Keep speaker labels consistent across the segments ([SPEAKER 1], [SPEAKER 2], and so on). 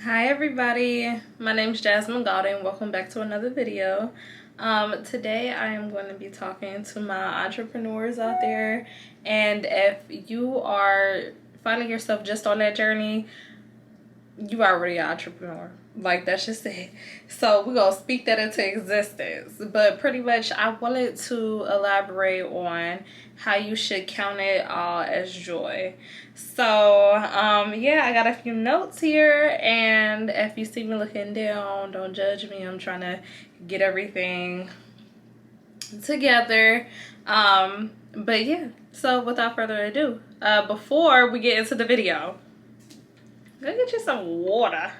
[SPEAKER 1] Hi everybody, my name is Jasmine Gauden. Welcome back to another video. Today I am going to be talking to my entrepreneurs out there, and if you are finding yourself just on that journey, you already an entrepreneur. Like, that's just it. So we're gonna speak that into existence. But pretty much I wanted to elaborate on how you should count it all as joy. So yeah, I got a few notes here, and if you see me looking down, don't judge me. I'm trying to get everything together. But yeah, so without further ado, before we get into the video, go get you some water.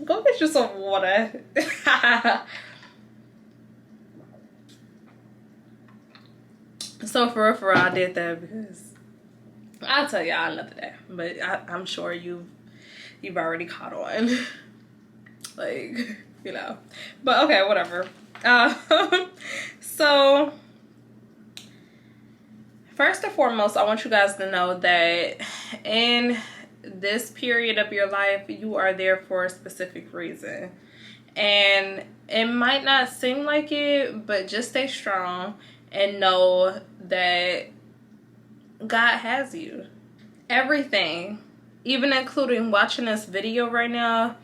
[SPEAKER 1] Go get you some water. So for real, I did that because I'll tell y'all another day. But I'm sure you've already caught on. Like, you know. But okay, whatever. So first and foremost, I want you guys to know that in this period of your life, you are there for a specific reason. And it might not seem like it, but just stay strong and know that God has you. Everything, even including watching this video right now,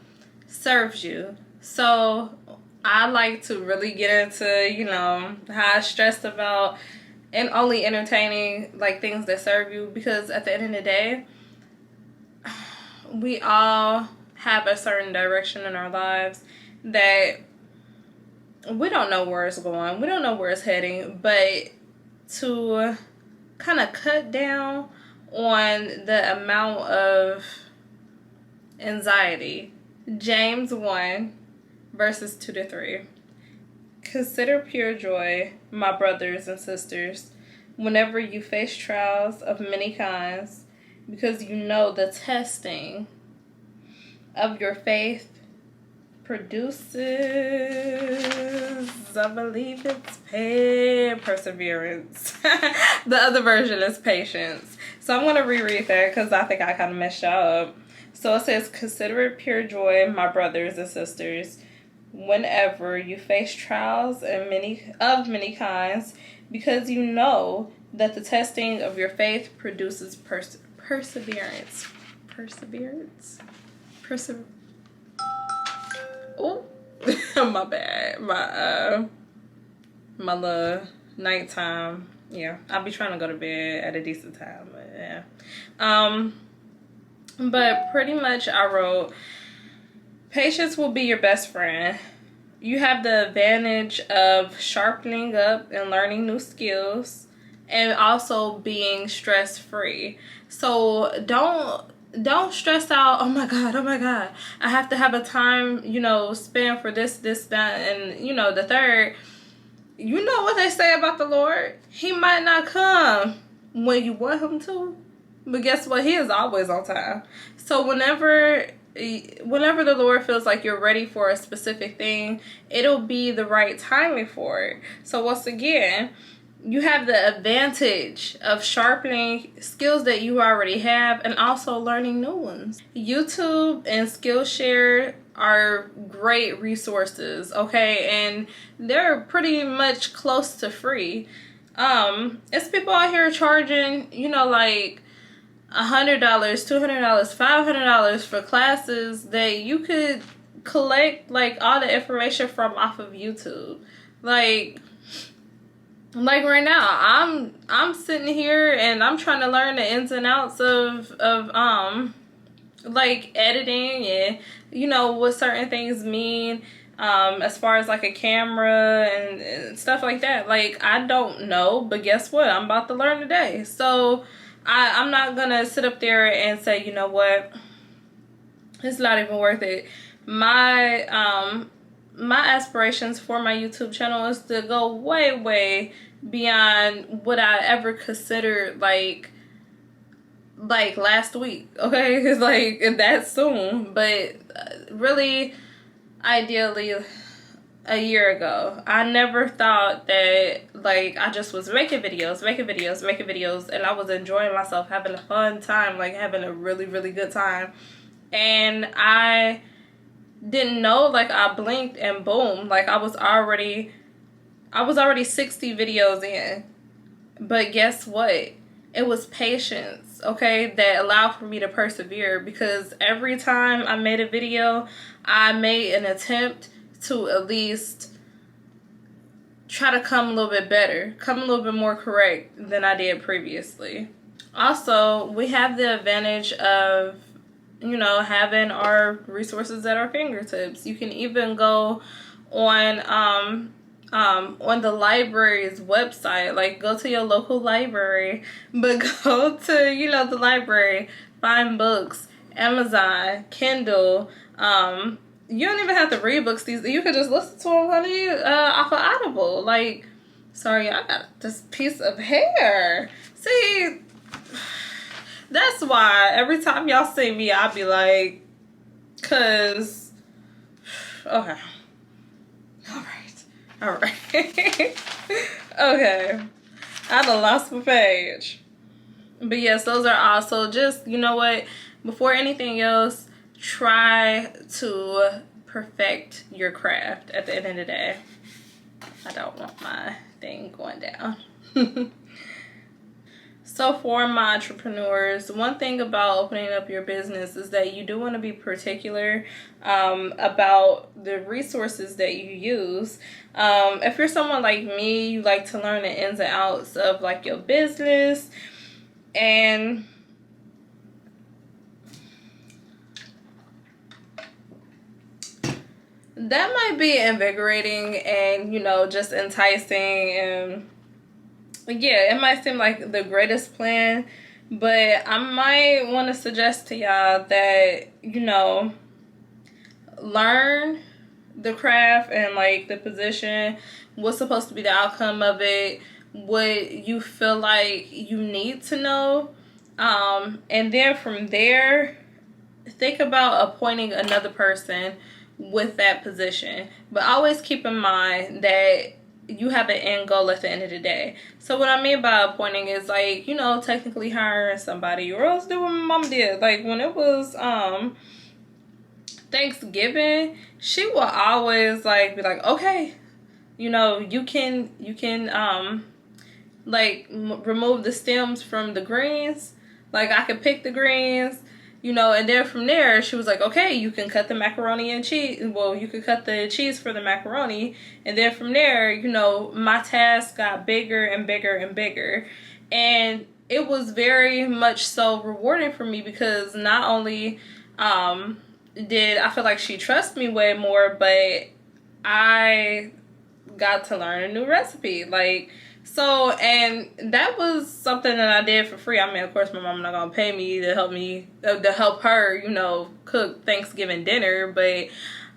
[SPEAKER 1] serves you. So I like to really get into, you know, how I stressed about and only entertaining like things that serve you, because at the end of the day, we all have a certain direction in our lives that we don't know where it's going. We don't know where it's heading. But to kind of cut down on the amount of anxiety, James 1 verses 2-3. Consider pure joy, my brothers and sisters, whenever you face trials of many kinds, because you know the testing of your faith produces, I believe it's perseverance. The other version is patience. So I'm going to reread that because I think I kind of messed y'all up. So it says, consider it pure joy, my brothers and sisters, whenever you face trials of many kinds, because you know that the testing of your faith produces perseverance. Oh, my bad. My little nighttime. Yeah, I'll be trying to go to bed at a decent time. But yeah. But pretty much I wrote, patience will be your best friend. You have the advantage of sharpening up and learning new skills, and also being stress-free. So don't stress out. Oh my god, I have to have a time, you know, spent for this, that, and you know, the third. You know what they say about the Lord? He might not come when you want him to, but guess what? He is always on time. So whenever the Lord feels like you're ready for a specific thing, it'll be the right timing for it. So once again, you have the advantage of sharpening skills that you already have and also learning new ones. YouTube and Skillshare are great resources, okay? And they're pretty much close to free. It's people out here charging, you know, like $100, $200, $500 for classes that you could collect like all the information from off of YouTube. Like right now, I'm sitting here and I'm trying to learn the ins and outs of like editing and, you know, what certain things mean as far as like a camera and stuff like that. Like, I don't know, but guess what? I'm about to learn today. So I'm not gonna sit up there and say, you know what, it's not even worth it. My aspirations for my YouTube channel is to go way beyond what I ever considered like last week. Okay, it's like that soon, but really, ideally, a year ago, I never thought that like I just was making videos, and I was enjoying myself, having a fun time, like having a really good time. And I didn't know, like, I blinked and boom, like I was already 60 videos in. But guess what? It was patience, okay, that allowed for me to persevere, because every time I made a video, I made an attempt to at least try to come a little bit better, come a little bit more correct than I did previously. Also, we have the advantage of, you know, having our resources at our fingertips. You can even go on the library's website, like go to your local library, but go to, you know, the library, find books, Amazon, Kindle. You don't even have to read books these. You could just listen to them, honey, off of Audible. Like, sorry, I got this piece of hair. See, that's why every time y'all see me, I'll be like, cause, okay, all right, okay, I done lost my page. But yes, those are also just, you know what, before anything else, try to perfect your craft at the end of the day. I don't want my thing going down. So for my entrepreneurs, one thing about opening up your business is that you do want to be particular about the resources that you use. If you're someone like me, you like to learn the ins and outs of like your business, and that might be invigorating and, you know, just enticing, and yeah, it might seem like the greatest plan, but I might want to suggest to y'all that, you know, learn the craft and like the position, what's supposed to be the outcome of it, what you feel like you need to know, and then from there, think about appointing another person with that position. But always keep in mind that you have an end goal at the end of the day. So what I mean by appointing is, like, you know, technically hiring somebody, or else do what my mom did. Like when it was Thanksgiving, she will always like be like, okay, you know, you can like remove the stems from the greens. Like I could pick the greens, you know, and then from there she was like, okay, you can cut the macaroni and cheese. Well, you could cut the cheese for the macaroni, and then from there, you know, my task got bigger and bigger and bigger, and it was very much so rewarding for me, because not only did I feel like she trusts me way more, but I got to learn a new recipe. Like, so, and that was something that I did for free. I mean, of course, my mom not gonna pay me to help her, you know, cook Thanksgiving dinner. But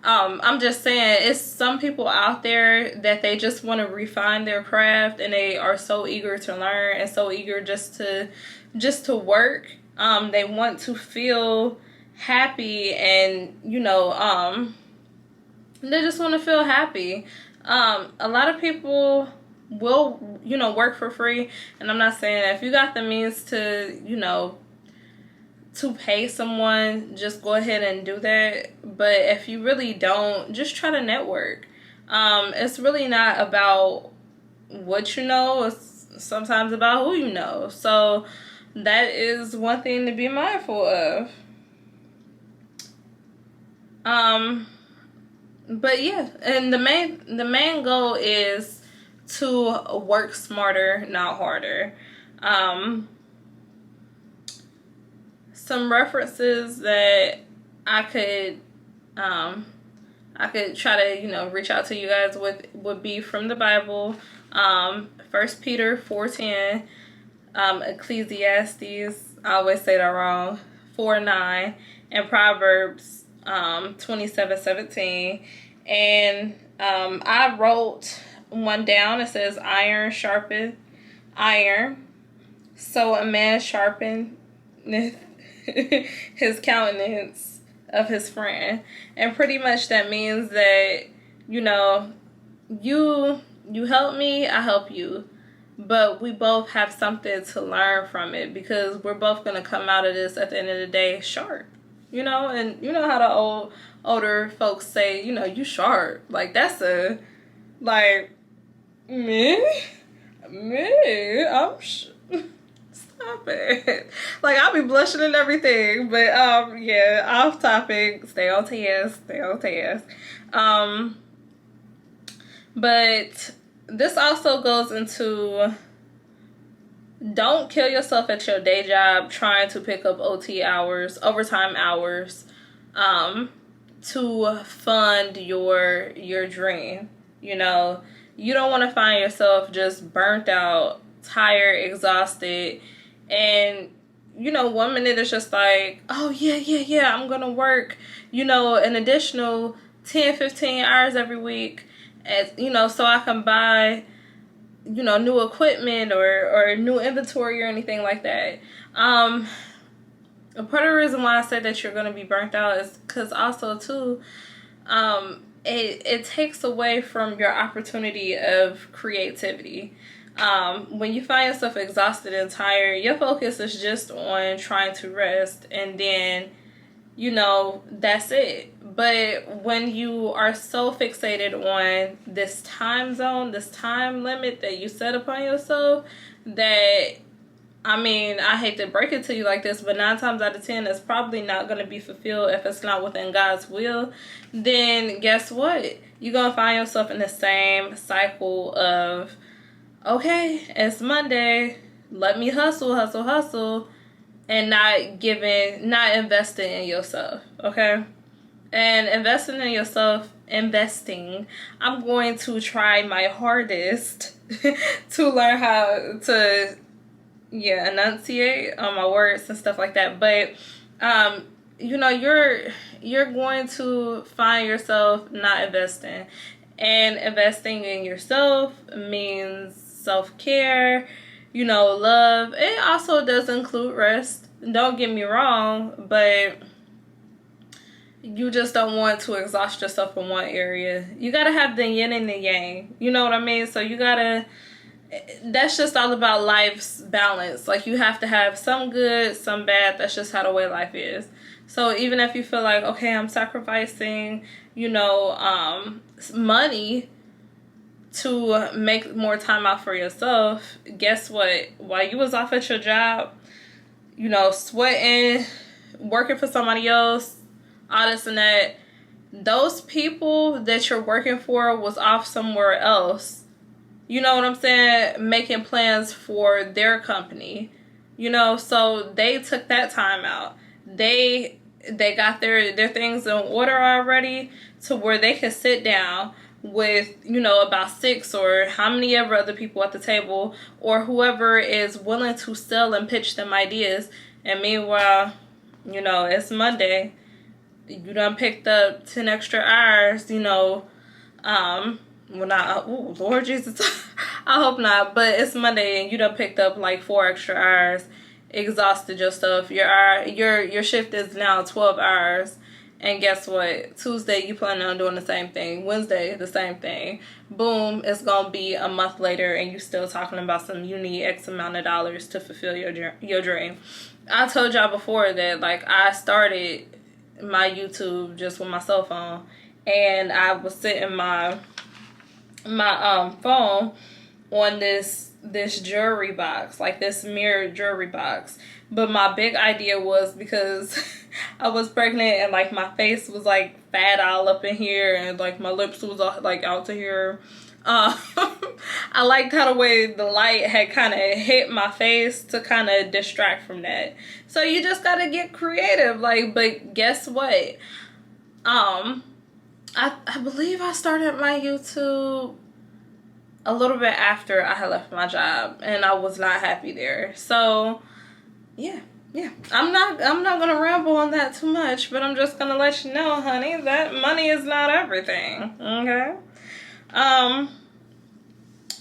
[SPEAKER 1] I'm just saying, it's some people out there that they just want to refine their craft, and they are so eager to learn and so eager just to work. They want to feel happy, and you know, they just want to feel happy. A lot of people will, you know, work for free, and I'm not saying if you got the means to, you know, to pay someone, just go ahead and do that. But if you really don't, just try to network. It's really not about what you know, it's sometimes about who you know. So that is one thing to be mindful of. But yeah, and the main goal is to work smarter, not harder. Some references that I could try to, you know, reach out to you guys with would be from the Bible. 1 Peter 4:10, Ecclesiastes, I always say that wrong, 4:9, and Proverbs 27:17. And I wrote one down. It says, iron sharpeneth iron, so a man sharpeneth his countenance of his friend. And pretty much that means that, you know, you help me, I help you, but we both have something to learn from it, because we're both going to come out of this at the end of the day sharp. you know, and you know how the older folks say, you know, you sharp. Like, that's a, like, me, I'm stop it. Like, I'll be blushing and everything, but, yeah, off topic, stay on task. But this also goes into, don't kill yourself at your day job trying to pick up overtime hours, to fund your dream. You know, you don't want to find yourself just burnt out, tired, exhausted, and you know, 1 minute it's just like, oh yeah, I'm gonna work, you know, an additional 10-15 hours every week, as you know, so I can buy, you know, new equipment or new inventory or anything like that. A part of the reason why I said that you're going to be burnt out is because also too, it takes away from your opportunity of creativity. When you find yourself exhausted and tired, your focus is just on trying to rest, and then, you know, that's it. But when you are so fixated on this time zone, this time limit that you set upon yourself, that, I mean, I hate to break it to you like this, but 9 times out of 10, it's probably not going to be fulfilled if it's not within God's will. Then guess what? You're going to find yourself in the same cycle of, okay, it's Monday, let me hustle, and not investing in yourself, okay? And investing in yourself, I'm going to try my hardest to learn how to, enunciate on my words and stuff like that. But, you know, you're going to find yourself not investing. And investing in yourself means self-care, you know, love. It also does include rest. Don't get me wrong, but you just don't want to exhaust yourself in one area. You gotta have the yin and the yang. You know what I mean? So that's just all about life's balance. Like, you have to have some good, some bad. That's just how the way life is. So even if you feel like, okay, I'm sacrificing, you know, money to make more time out for yourself, guess what? While you was off at your job, you know, sweating, working for somebody else, all this and that, those people that you're working for was off somewhere else. You know what I'm saying? Making plans for their company. You know, so they took that time out. They got their things in order already to where they can sit down with, you know, about 6 or how many ever other people at the table, or whoever is willing to sell and pitch them ideas. And meanwhile, you know, it's Monday. You done picked up 10 extra hours, you know, Lord Jesus, I hope not, but it's Monday and you done picked up like 4 extra hours, exhausted yourself. Your shift is now 12 hours, and guess what? Tuesday you plan on doing the same thing. Wednesday the same thing. Boom, it's gonna be a month later and you still talking about some, you need X amount of dollars to fulfill your dream. I told y'all before that, like, I started my YouTube just with my cell phone, and I was sitting my phone on this jewelry box, like this mirror jewelry box. But my big idea was, because I was pregnant and like my face was like fat all up in here, and like my lips was like out to here. I liked how the way the light had kind of hit my face to kind of distract from that. So you just gotta get creative. Like, but guess what? I believe I started my YouTube a little bit after I had left my job, and I was not happy there. So yeah. I'm not gonna ramble on that too much, but I'm just gonna let you know, honey, that money is not everything. Okay.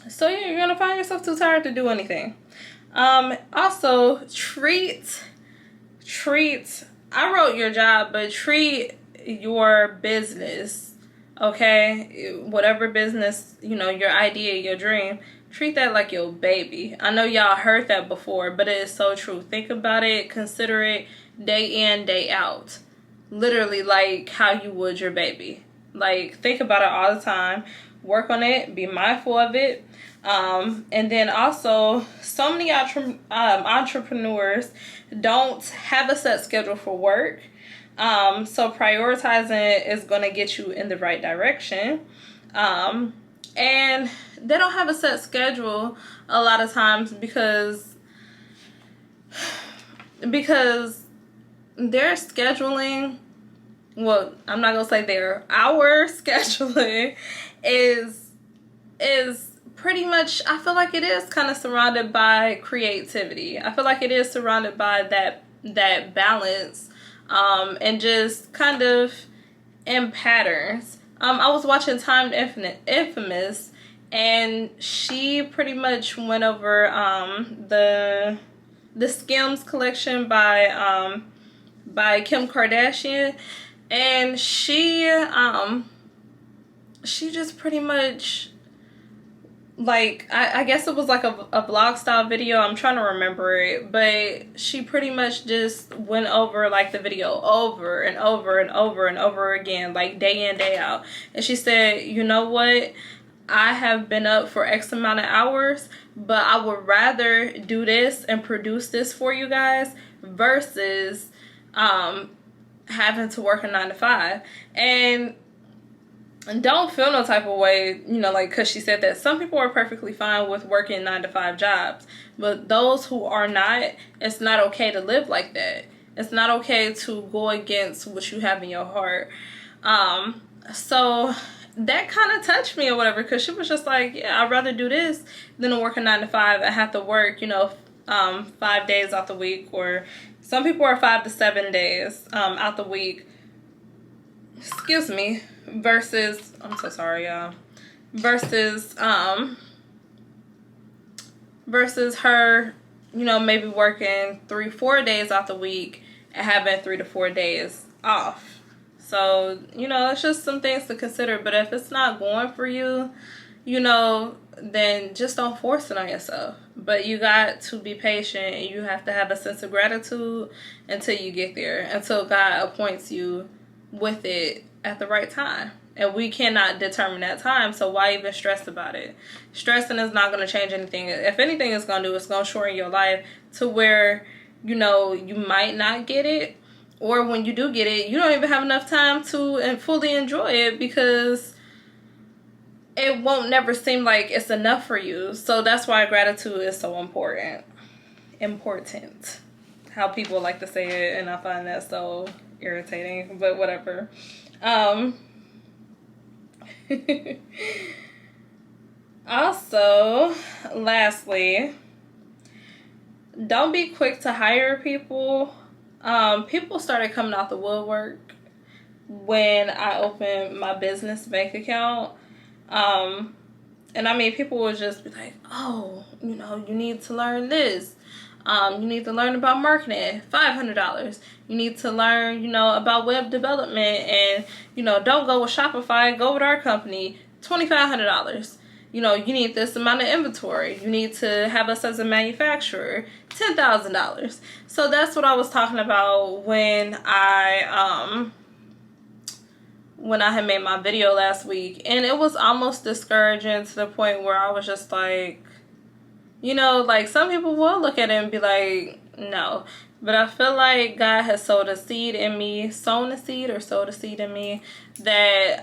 [SPEAKER 1] So yeah, you're gonna find yourself too tired to do anything. Also, treat. I wrote your job, but treat your business. Okay, whatever business, you know, your idea, your dream, treat that like your baby. I know y'all heard that before, but it is so true. Think about it, consider it day in, day out. literally like how you would your baby. Like, think about it all the time. Work on it. Be mindful of it. And then also, so many entrepreneurs don't have a set schedule for work. So prioritizing is going to get you in the right direction. And they don't have a set schedule a lot of times because their scheduling, well, I'm not going to say their, our scheduling is pretty much, I feel like it is kind of surrounded by creativity. I feel like it is surrounded by that balance, and just kind of in patterns. I was watching Time Infamous, and she pretty much went over the Skims collection by Kim Kardashian, and she just pretty much, like, I guess it was like a vlog style video. I'm trying to remember it, but she pretty much just went over like the video over and over and over and over again, like day in, day out. And she said, you know what? I have been up for X amount of hours, but I would rather do this and produce this for you guys versus having to work a 9 to 5. And don't feel no type of way, you know, like, because she said that some people are perfectly fine with working 9 to 5 jobs, but those who are not, it's not okay to live like that. It's not okay to go against what you have in your heart. So that kind of touched me or whatever, because she was just like, yeah, I'd rather do this than work a 9 to 5 and have to work, you know, 5 days out the week, or some people are 5 to 7 days out the week. Excuse me. Versus, I'm so sorry, y'all. Versus her, you know, maybe working 3-4 days out the week and having 3 to 4 days off. So, you know, it's just some things to consider. But if it's not going for you, you know, then just don't force it on yourself. But you got to be patient, and you have to have a sense of gratitude until you get there, until God appoints you with it at the right time. And we cannot determine that time, so why even stress about it? Stressing is not going to change anything. If anything it's going to do, it's going to shorten your life to where, you know, you might not get it, or when you do get it, you don't even have enough time to fully enjoy it, because it won't never seem like it's enough for you. So that's why gratitude is so important. How people like to say it, and I find that so irritating, but whatever. Also, lastly, don't be quick to hire people. People started coming out the woodwork when I opened my business bank account. And I mean, people would just be like, oh, you know, you need to learn this. You need to learn about marketing, $500. You need to learn, you know, about web development, and, you know, don't go with Shopify, go with our company, $2,500. You know, you need this amount of inventory. You need to have us as a manufacturer, $10,000. So that's what I was talking about when I had made my video last week. And it was almost discouraging to the point where I was just like, you know, like, some people will look at it and be like, no. But I feel like God has sown a seed in me that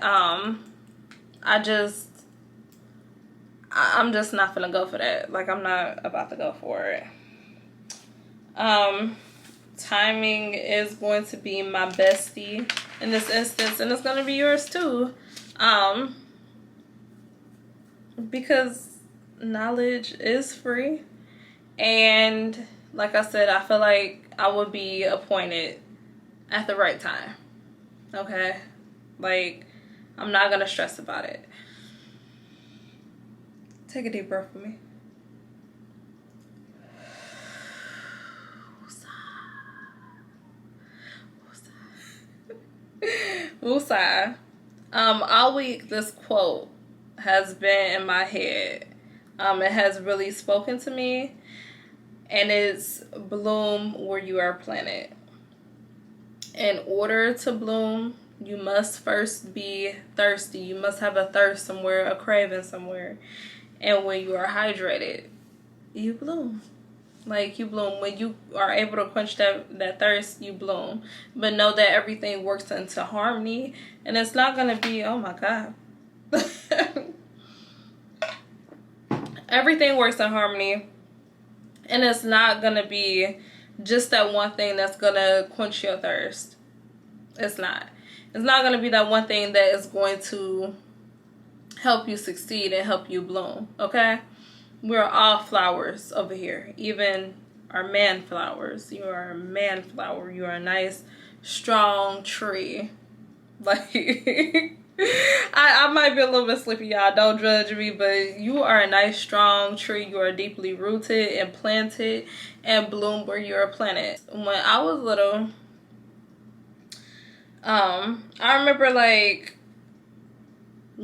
[SPEAKER 1] I'm just not gonna go for that. Like, I'm not about to go for it. Timing is going to be my bestie in this instance, and it's going to be yours too. Because knowledge is free, and like I said, I feel like I would be appointed at the right time. Okay? Like, I'm not going to stress about it. Take a deep breath with me. Woosah. All week, this quote has been in my head. It has really spoken to me, and it's bloom where you are planted. in order to bloom, you must first be thirsty. You must have a thirst somewhere, a craving somewhere. And when you are hydrated, you bloom. Like, you bloom. When you are able to quench that thirst, you bloom. But know that everything works into harmony. And it's not going to be, oh my God. Everything works in harmony. And it's not going to be just that one thing that's going to quench your thirst. It's not. It's not going to be that one thing that is going to help you succeed and help you bloom. Okay? We're all flowers over here. Even our man flowers. You are a man flower. You are a nice, strong tree. Like, I might be a little bit sleepy, y'all. Don't judge me. But you are a nice, strong tree. You are deeply rooted and planted and bloom where you are planted. When I was little, I remember, like,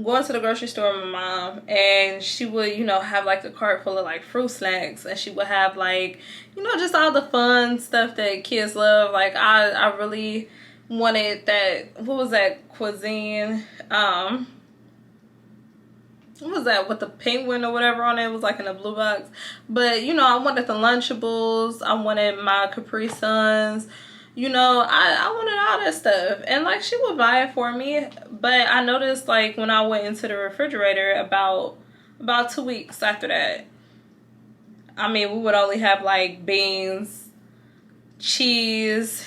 [SPEAKER 1] going to the grocery store with my mom, and she would, have like a cart full of like fruit snacks, and she would have like, just all the fun stuff that kids love. Like, I really wanted that, what was that cuisine? What was that with the penguin or whatever on it? It was like in a blue box. But, I wanted the Lunchables. I wanted my Capri Suns. I wanted all that stuff. And, like, she would buy it for me. But I noticed, like, when I went into the refrigerator about 2 weeks after that, I mean, we would only have, like, beans, cheese,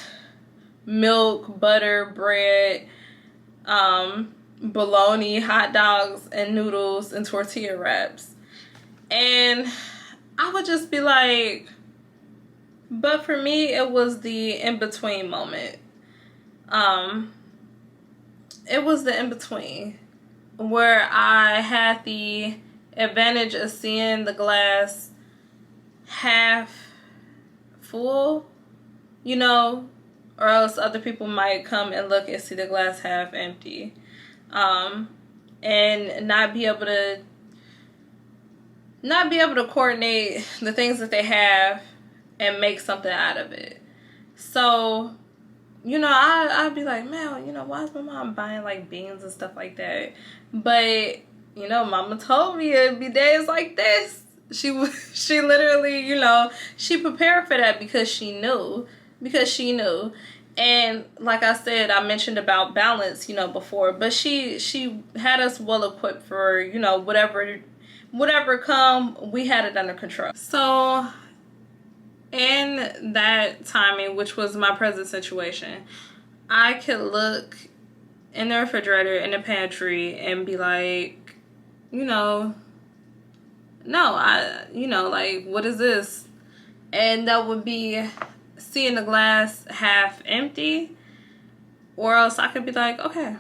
[SPEAKER 1] milk, butter, bread, bologna, hot dogs, and noodles, and tortilla wraps. And I would just be like... But for me, it was the in-between moment. It was the in-between where I had the advantage of seeing the glass half full, or else other people might come and look and see the glass half empty. And not be able to coordinate the things that they have and make something out of it. So, I'd be like, man, why is my mom buying like beans and stuff like that? But, mama told me it'd be days like this. She literally, she prepared for that because she knew. And like I said, I mentioned about balance, before, but she had us well equipped for, whatever come, we had it under control. So, in that timing, which was my present situation, I could look in the refrigerator, in the pantry, and be like, no, like, what is this? And that would be seeing the glass half empty, or else I could be like, okay,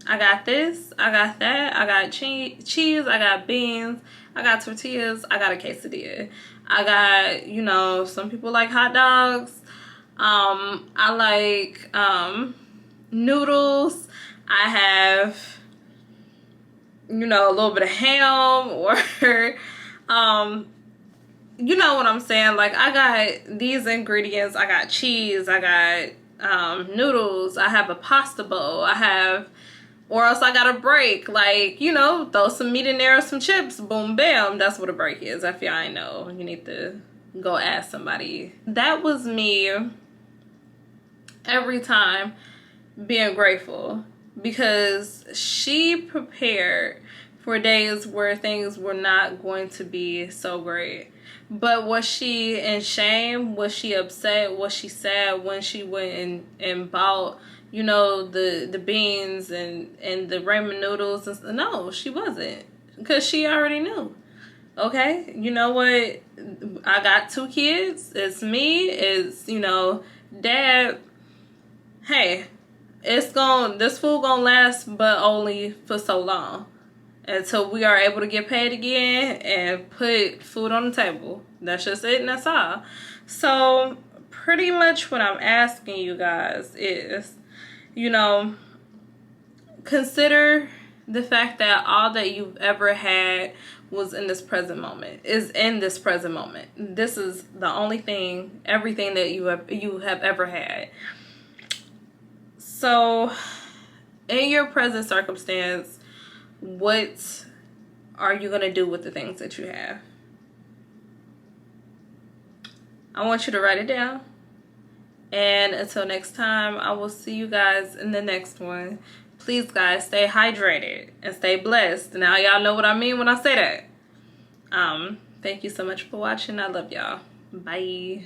[SPEAKER 1] I got this, I got that, I got cheese, I got beans, I got tortillas, I got a quesadilla. I got, some people like hot dogs. I like noodles. I have, a little bit of ham, or, you know what I'm saying? Like, I got these ingredients. I got cheese. I got noodles. I have a pasta bowl. Or else I got a break. Like, throw some meat in there or some chips. Boom, bam. That's what a break is. If y'all ain't know, you need to go ask somebody. That was me every time being grateful. Because she prepared for days where things were not going to be so great. But was she in shame? Was she upset? Was she sad when she went and bought... the beans and the ramen noodles? No, she wasn't. Because she already knew. Okay? You know what? I got 2 kids. It's me. It's, dad. Hey, this food gonna last, but only for so long. Until we are able to get paid again and put food on the table. That's just it, and that's all. So, pretty much what I'm asking you guys is... consider the fact that all that you've ever had was in this present moment, is in this present moment. This is the only thing, everything that you have ever had. So, in your present circumstance, what are you going to do with the things that you have? I want you to write it down. And until next time, I will see you guys in the next one. Please, guys, stay hydrated and stay blessed. Now, y'all know what I mean when I say that. Thank you so much for watching. I love y'all. Bye.